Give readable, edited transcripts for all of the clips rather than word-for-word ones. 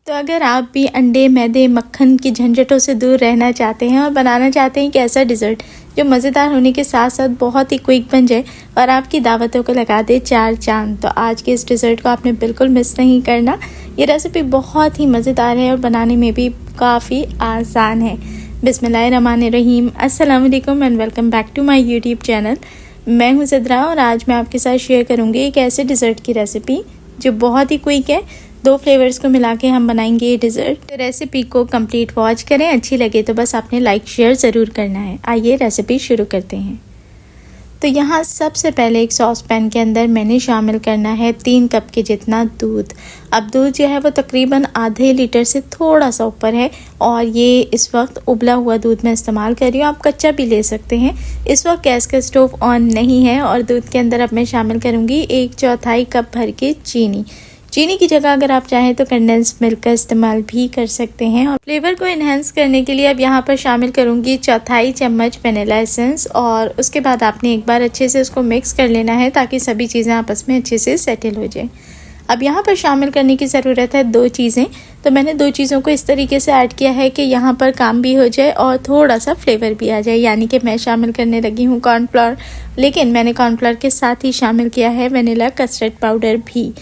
तो अगर आप भी अंडे, मैदे, मक्खन की झंझटों से दूर रहना चाहते हैं और बनाना चाहते हैं कि ऐसा डिज़र्ट जो मज़ेदार होने के साथ साथ बहुत ही क्विक बन जाए और आपकी दावतों को लगा दे चार चांद, तो आज के इस डिज़र्ट को आपने बिल्कुल मिस नहीं करना। ये रेसिपी बहुत ही मज़ेदार है और बनाने में भी काफ़ी आसान है। बिस्मिल्लाहिर्रहमानिर्रहीम, अस्सलाम वालेकुम and welcome back to my YouTube channel. मैं हूँ सिद्रा और आज मैं आपके साथ शेयर करूँगी एक ऐसे डिज़र्ट की रेसिपी जो बहुत ही क्विक है। 2 फ्लेवर्स को मिला के हम बनाएंगे ये डिज़र्ट। तो रेसिपी को कंप्लीट वॉच करें, अच्छी लगे तो बस आपने लाइक शेयर ज़रूर करना है। आइए रेसिपी शुरू करते हैं। तो यहाँ सबसे पहले एक सॉस पैन के अंदर मैंने शामिल करना है 3 कप के जितना दूध। अब दूध जो है वो तकरीबन आधे लीटर से थोड़ा सा ऊपर है और ये इस वक्त उबला हुआ दूध मैं इस्तेमाल कर रही हूँ। आप कच्चा भी ले सकते हैं। इस वक्त गैस का स्टोव ऑन नहीं है और दूध के अंदर अब मैं शामिल करूँगी 1/4 कप भर के चीनी की जगह अगर आप चाहें तो कंडेंस मिल्क का इस्तेमाल भी कर सकते हैं। और फ्लेवर को इन्हेंस करने के लिए अब यहाँ पर शामिल करूँगी 1/4 चम्मच वनीला एसेंस और उसके बाद आपने एक बार अच्छे से उसको मिक्स कर लेना है ताकि सभी चीज़ें आपस में अच्छे से सेटल हो जाए। अब यहाँ पर शामिल करने की ज़रूरत है 2 चीज़ें। तो मैंने 2 चीज़ों को इस तरीके से ऐड किया है कि यहाँ पर काम भी हो जाए और थोड़ा सा फ्लेवर भी आ जाए, यानी कि मैं शामिल करने लगी हूँ कॉर्नफ्लोर, लेकिन मैंने कॉर्नफ्लोर के साथ ही शामिल किया है वनीला कस्टर्ड पाउडर भी।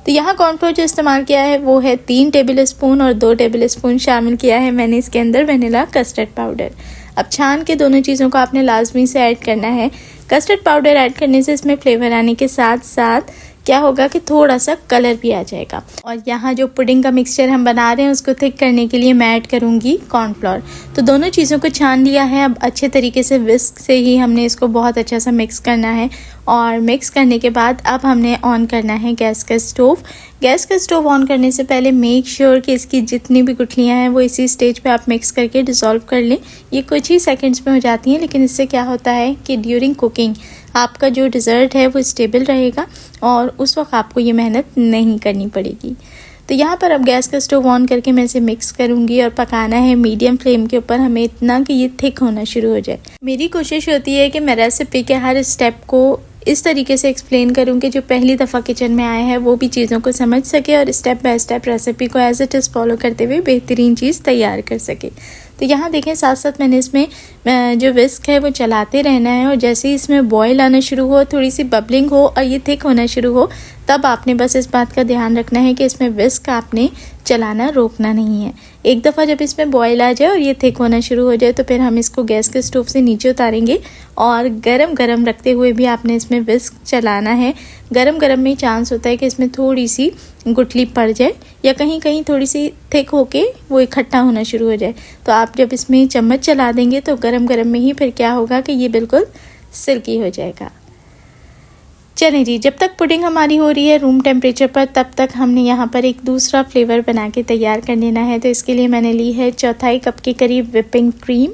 तो यहाँ कॉर्नफ्लोर जो इस्तेमाल किया है वो है 3 टेबल स्पून और 2 टेबल स्पून शामिल किया है मैंने इसके अंदर वनीला कस्टर्ड पाउडर। अब छान के दोनों चीज़ों को आपने लाजमी से ऐड करना है। कस्टर्ड पाउडर ऐड करने से इसमें फ्लेवर आने के साथ साथ क्या होगा कि थोड़ा सा कलर भी आ जाएगा। और यहाँ जो पुडिंग का मिक्सचर हम बना रहे हैं उसको थिक करने के लिए मैं ऐड करूँगी कॉर्नफ्लोर। तो दोनों चीज़ों को छान लिया है। अब अच्छे तरीके से विस्क से ही हमने इसको बहुत अच्छा सा मिक्स करना है और मिक्स करने के बाद अब हमने ऑन करना है गैस का स्टोव। गैस का स्टोव ऑन करने से पहले मेक श्योर कि इसकी जितनी भी गुठलियाँ हैं वो इसी स्टेज पे आप मिक्स करके डिज़ोल्व कर लें। ये कुछ ही सेकंड्स में हो जाती हैं, लेकिन इससे क्या होता है कि ड्यूरिंग कुकिंग आपका जो डिज़र्ट है वो स्टेबल रहेगा और उस वक्त आपको ये मेहनत नहीं करनी पड़ेगी। तो यहाँ पर अब गैस का स्टोव ऑन करके मैं इसे मिक्स करूँगी और पकाना है मीडियम फ्लेम के ऊपर, हमें इतना कि ये थिक होना शुरू हो जाए। मेरी कोशिश होती है कि मैं रेसिपी के हर स्टेप को इस तरीके से एक्सप्लेन करूँ कि जो पहली दफ़ा किचन में आए हैं वो भी चीज़ों को समझ सके और स्टेप बाय स्टेप रेसिपी को एज इट इज़ फॉलो करते हुए बेहतरीन चीज़ तैयार कर सके। तो यहाँ देखें साथ साथ मैंने इसमें जो विस्क है वो चलाते रहना है और जैसे ही इसमें बॉयल आना शुरू हो, थोड़ी सी बबलिंग हो और ये थिक होना शुरू हो, तब आपने बस इस बात का ध्यान रखना है कि इसमें विस्क आपने चलाना रोकना नहीं है। एक दफ़ा जब इसमें बॉयल आ जाए और ये थिक होना शुरू हो जाए तो फिर हम इसको गैस के स्टोव से नीचे उतारेंगे और गरम गरम रखते हुए भी आपने इसमें विस्क चलाना है। गरम गरम में चांस होता है कि इसमें थोड़ी सी गुठली पड़ जाए या कहीं कहीं थोड़ी सी थिक होके वो इकट्ठा होना शुरू हो जाए। तो आप जब इसमें चम्मच चला देंगे तो गरम गरम में ही फिर क्या होगा कि ये बिल्कुल सिल्की हो जाएगा। चलें जी, जब तक पुडिंग हमारी हो रही है रूम टेम्परेचर पर, तब तक हमने यहाँ पर एक दूसरा फ्लेवर बना के तैयार कर लेना है। तो इसके लिए मैंने ली है 1/4 कप के करीब विपिंग क्रीम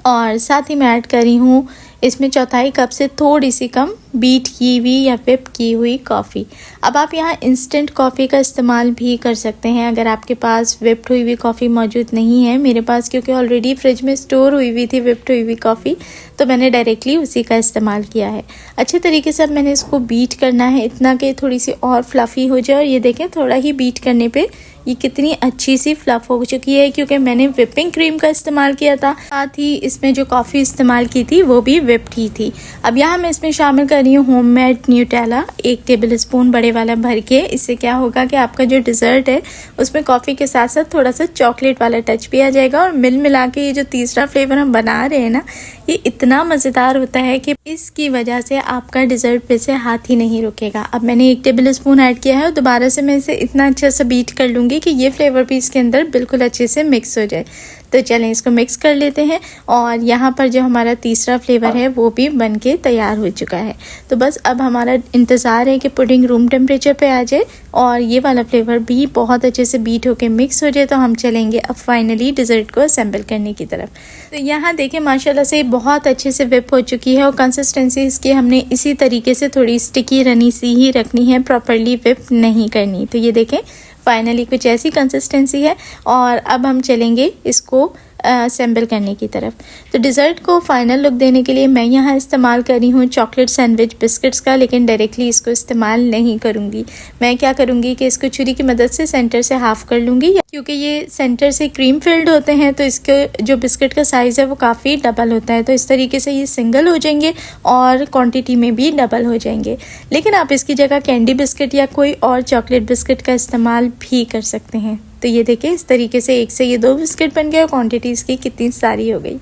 और साथ ही मैं ऐड कर रही हूँ इसमें 1/4 कप से थोड़ी सी कम बीट की हुई या विप की हुई कॉफ़ी। अब आप यहाँ इंस्टेंट कॉफ़ी का इस्तेमाल भी कर सकते हैं अगर आपके पास विप्ड हुई हुई कॉफ़ी मौजूद नहीं है। मेरे पास क्योंकि ऑलरेडी फ्रिज में स्टोर हुई हुई थी विप्ड हुई हुई कॉफ़ी, तो मैंने डायरेक्टली उसी का इस्तेमाल किया है। अच्छे तरीके से अब मैंने इसको बीट करना है इतना कि थोड़ी सी और फ्लफ़ी हो जाए। और ये देखें थोड़ा ही बीट करने पे ये कितनी अच्छी सी फ्लफ़ हो चुकी है क्योंकि मैंने विपिंग क्रीम का इस्तेमाल किया था, साथ ही इसमें जो कॉफ़ी इस्तेमाल की थी वो भी विप्ड ही थी। अब यहाँ मैं इसमें शामिल कर रही हूँ होममेड न्यूटेला 1 टेबल स्पून बड़े वाला भर के। इससे क्या होगा कि आपका जो डिज़र्ट है उसमें कॉफ़ी के साथ साथ थोड़ा सा चॉकलेट वाला टच भी आ जाएगा और मिल मिला के ये जो तीसरा फ्लेवर हम बना रहे हैं ना, ये इतना मज़ेदार होता है कि इसकी वजह से आपका डिज़र्ट पे से हाथ ही नहीं रुकेगा। अब मैंने 1 टेबल स्पून ऐड किया है और दोबारा से मैं इसे इतना अच्छा सा बीट कर लूँगी कि ये फ्लेवर भी इसके अंदर बिल्कुल अच्छे से मिक्स हो जाए। तो चलें इसको मिक्स कर लेते हैं और यहाँ पर जो हमारा तीसरा फ्लेवर है वो भी बनके तैयार हो चुका है। तो बस अब हमारा इंतज़ार है कि पुडिंग रूम टेम्परेचर पे आ जाए और ये वाला फ्लेवर भी बहुत अच्छे से बीट होके मिक्स हो जाए। तो हम चलेंगे अब फाइनली डिज़र्ट को असेंबल करने की तरफ। तो यहाँ देखें माशाल्लाह से बहुत अच्छे से विप हो चुकी है और कंसिस्टेंसी इसकी हमने इसी तरीके से थोड़ी स्टिकी रनी सी ही रखनी है, प्रॉपरली विप नहीं करनी। तो ये देखें फाइनली कुछ ऐसी कंसिस्टेंसी है और अब हम चलेंगे इसको असेंबल करने की तरफ। तो डिज़र्ट को फाइनल लुक देने के लिए मैं यहाँ इस्तेमाल कर रही हूँ चॉकलेट सैंडविच बिस्किट्स का, लेकिन डायरेक्टली इसको इस्तेमाल नहीं करूँगी। मैं क्या करूँगी कि इसको छुरी की मदद से सेंटर से हाफ़ कर लूँगी, क्योंकि ये सेंटर से क्रीम फिल्ड होते हैं तो इसके जो बिस्किट का साइज़ है वो काफ़ी डबल होता है। तो इस तरीके से ये सिंगल हो जाएंगे और क्वांटिटी में भी डबल हो जाएंगे। लेकिन आप इसकी जगह कैंडी बिस्किट या कोई और चॉकलेट बिस्किट का इस्तेमाल भी कर सकते हैं। तो ये देखिए इस तरीके से एक से ये 2 बिस्किट बन गए और क्वांटिटी इसकी कितनी सारी हो गई।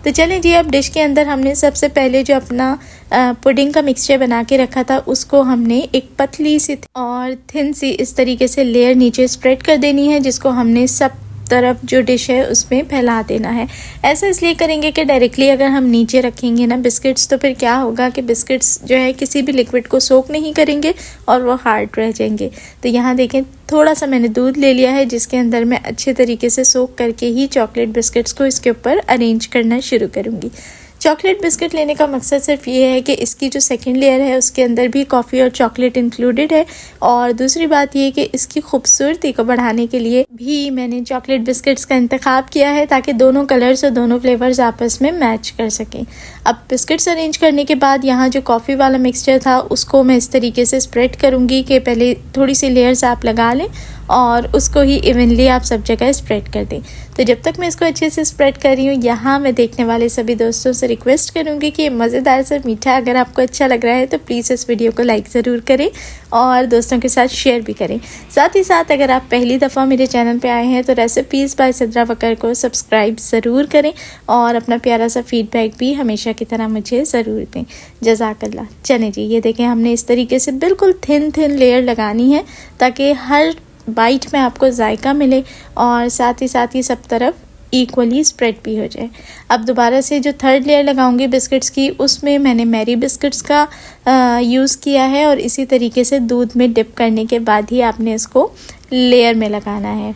तो चलें जी, अब डिश के अंदर हमने सबसे पहले जो अपना पुडिंग का मिक्सचर बना के रखा था उसको हमने एक पतली सी और थिन सी इस तरीके से लेयर नीचे स्प्रेड कर देनी है, जिसको हमने सब तरफ जो डिश है उसमें फैला देना है। ऐसा इसलिए करेंगे कि डायरेक्टली अगर हम नीचे रखेंगे ना बिस्किट्स, तो फिर क्या होगा कि बिस्किट्स जो है किसी भी लिक्विड को सोक नहीं करेंगे और वो हार्ड रह जाएंगे। तो यहाँ देखें थोड़ा सा मैंने दूध ले लिया है, जिसके अंदर मैं अच्छे तरीके से सोक करके ही चॉकलेट बिस्किट्स को इसके ऊपर अरेंज करना शुरू करूँगी। चॉकलेट बिस्किट लेने का मकसद सिर्फ ये है कि इसकी जो सेकंड लेयर है उसके अंदर भी कॉफ़ी और चॉकलेट इंक्लूडेड है, और दूसरी बात ये कि इसकी खूबसूरती को बढ़ाने के लिए भी मैंने चॉकलेट बिस्किट्स का इंतखाब किया है, ताकि दोनों कलर्स और दोनों फ्लेवर्स आपस में मैच कर सकें। अब बिस्किट्स अरेंज करने के बाद यहाँ जो कॉफ़ी वाला मिक्सचर था उसको मैं इस तरीके से स्प्रेड करूँगी कि पहले थोड़ी सी लेयर्स आप लगा लें और उसको ही इवनली आप सब जगह स्प्रेड कर दें। तो जब तक मैं इसको अच्छे से स्प्रेड कर रही हूँ, यहाँ मैं देखने वाले सभी दोस्तों से रिक्वेस्ट करूँगी कि ये मज़ेदार सा मीठा अगर आपको अच्छा लग रहा है तो प्लीज़ इस वीडियो को लाइक ज़रूर करें और दोस्तों के साथ शेयर भी करें। साथ ही साथ अगर आप पहली दफ़ा मेरे चैनल पे आए हैं तो रेसिपीज़ बाय सिद्रा वकर को सब्सक्राइब ज़रूर करें और अपना प्यारा सा फीडबैक भी हमेशा की तरह मुझे ज़रूर दें। जज़ाकल्लाह। चलें जी, ये देखें हमने इस तरीके से बिल्कुल थिन लेयर लगानी है ताकि हर बाइट में आपको जायका मिले और साथ ही सब तरफ इक्वली स्प्रेड भी हो जाए। अब दोबारा से जो थर्ड लेयर लगाऊंगी बिस्किट्स की, उसमें मैंने मैरी बिस्किट्स का यूज़ किया है और इसी तरीके से दूध में डिप करने के बाद ही आपने इसको लेयर में लगाना है।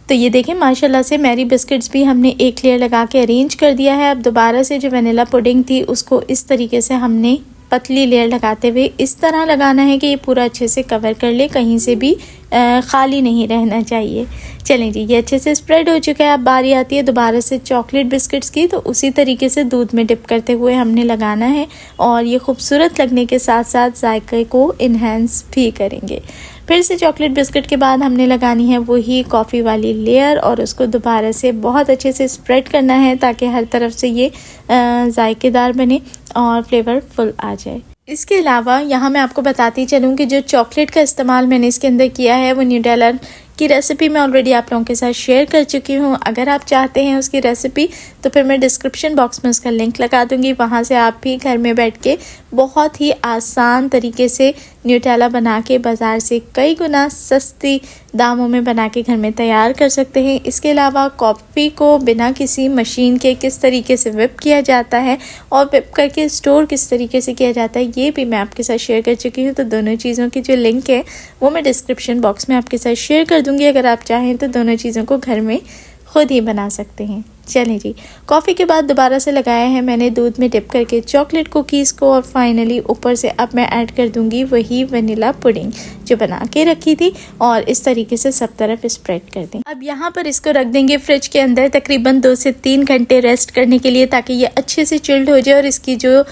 तो ये देखें माशाल्लाह से मैरी बिस्किट्स भी हमने एक लेयर लगा के अरेंज कर दिया है। अब दोबारा से जो वनीला पुडिंग थी उसको इस तरीके से हमने पतली लेयर लगाते हुए इस तरह लगाना है कि ये पूरा अच्छे से कवर कर ले, कहीं से भी खाली नहीं रहना चाहिए। चलें जी, ये अच्छे से स्प्रेड हो चुका है। अब बारी आती है दोबारा से चॉकलेट बिस्किट्स की, तो उसी तरीके से दूध में डिप करते हुए हमने लगाना है और ये खूबसूरत लगने के साथ साथ जायके को इन्हेंस भी करेंगे। फिर से चॉकलेट बिस्किट के बाद हमने लगानी है वही कॉफ़ी वाली लेयर और उसको दोबारा से बहुत अच्छे से स्प्रेड करना है ताकि हर तरफ से ये जायकेदार बने और फ्लेवरफुल आ जाए। इसके अलावा यहाँ मैं आपको बताती चलूँ कि जो चॉकलेट का इस्तेमाल मैंने इसके अंदर किया है वो न्यूटेला की रेसिपी मैं ऑलरेडी आप लोगों के साथ शेयर कर चुकी हूँ। अगर आप चाहते हैं उसकी रेसिपी तो फिर मैं डिस्क्रिप्शन बॉक्स में उसका लिंक लगा दूँगी, वहाँ से आप भी घर में बैठ के बहुत ही आसान तरीके से न्यूटेला बना के बाज़ार से कई गुना सस्ती दामों में बना के घर में तैयार कर सकते हैं। इसके अलावा कॉफ़ी को बिना किसी मशीन के किस तरीके से व्हिप किया जाता है और व्हिप करके स्टोर किस तरीके से किया जाता है ये भी मैं आपके साथ शेयर कर चुकी हूँ। तो दोनों चीज़ों की जो लिंक है वो मैं डिस्क्रिप्शन बॉक्स में आपके साथ शेयर कर दूँगी। अगर आप चाहें तो दोनों चीज़ों को घर में खुद ही बना सकते हैं। चलें जी, कॉफ़ी के बाद दोबारा से लगाया है मैंने दूध में डिप करके चॉकलेट कुकीज़ को और फाइनली ऊपर से अब मैं ऐड कर दूंगी वही वनीला पुडिंग जो बना के रखी थी और इस तरीके से सब तरफ स्प्रेड कर दें। अब यहाँ पर इसको रख देंगे फ्रिज के अंदर तकरीबन 2 से 3 घंटे रेस्ट करने के लिए, ताकि ये अच्छे से चिल्ड हो जाए और इसकी जो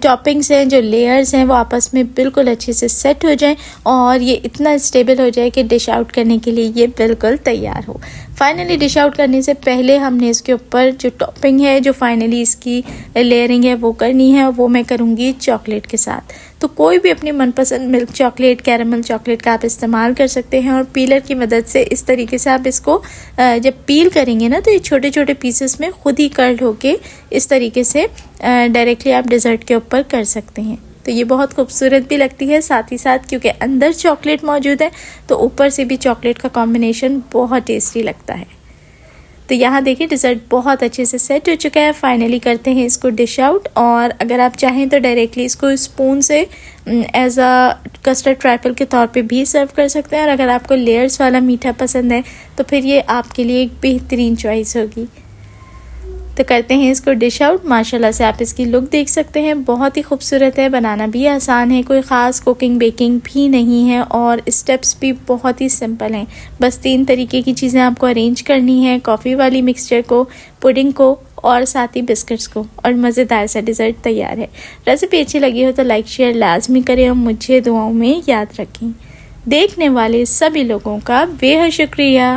टॉपिंग्स हैं, जो लेयर्स हैं, वो आपस में बिल्कुल अच्छे से सेट हो जाए और ये इतना स्टेबल हो जाए कि डिश आउट करने के लिए ये बिल्कुल तैयार हो। फाइनली डिश आउट करने से पहले हमने इसके ऊपर जो टॉपिंग है, जो फाइनली इसकी लेयरिंग है वो करनी है, वो मैं करूँगी चॉकलेट के साथ। तो कोई भी अपनी मनपसंद मिल्क चॉकलेट, कैरामल चॉकलेट का आप इस्तेमाल कर सकते हैं और पीलर की मदद से इस तरीके से आप इसको जब पील करेंगे ना तो ये छोटे छोटे पीसेस में खुद ही कर्ल होके इस तरीके से डायरेक्टली आप डिज़र्ट के ऊपर कर सकते हैं। तो ये बहुत खूबसूरत भी लगती है, साथ ही साथ क्योंकि अंदर चॉकलेट मौजूद है तो ऊपर से भी चॉकलेट का कॉम्बिनेशन बहुत टेस्टी लगता है। तो यहाँ देखिए डिज़र्ट बहुत अच्छे से सेट हो चुका है। फाइनली करते हैं इसको डिश आउट और अगर आप चाहें तो डायरेक्टली इसको स्पून से एज अ कस्टर्ड ट्राइफल के तौर पे भी सर्व कर सकते हैं और अगर आपको लेयर्स वाला मीठा पसंद है तो फिर ये आपके लिए एक बेहतरीन चॉइस होगी। तो करते हैं इसको डिश आउट। माशाल्लाह से आप इसकी लुक देख सकते हैं, बहुत ही खूबसूरत है, बनाना भी आसान है, कोई ख़ास कुकिंग बेकिंग भी नहीं है और स्टेप्स भी बहुत ही सिंपल हैं। बस 3 तरीके की चीज़ें आपको अरेंज करनी है, कॉफ़ी वाली मिक्सचर को, पुडिंग को और साथ ही बिस्किट्स को, और मज़ेदार सा डिज़र्ट तैयार है। रेसिपी अच्छी लगी हो तो लाइक शेयर लाजमी करें और मुझे दुआओं में याद रखें। देखने वाले सभी लोगों का बेहद शुक्रिया।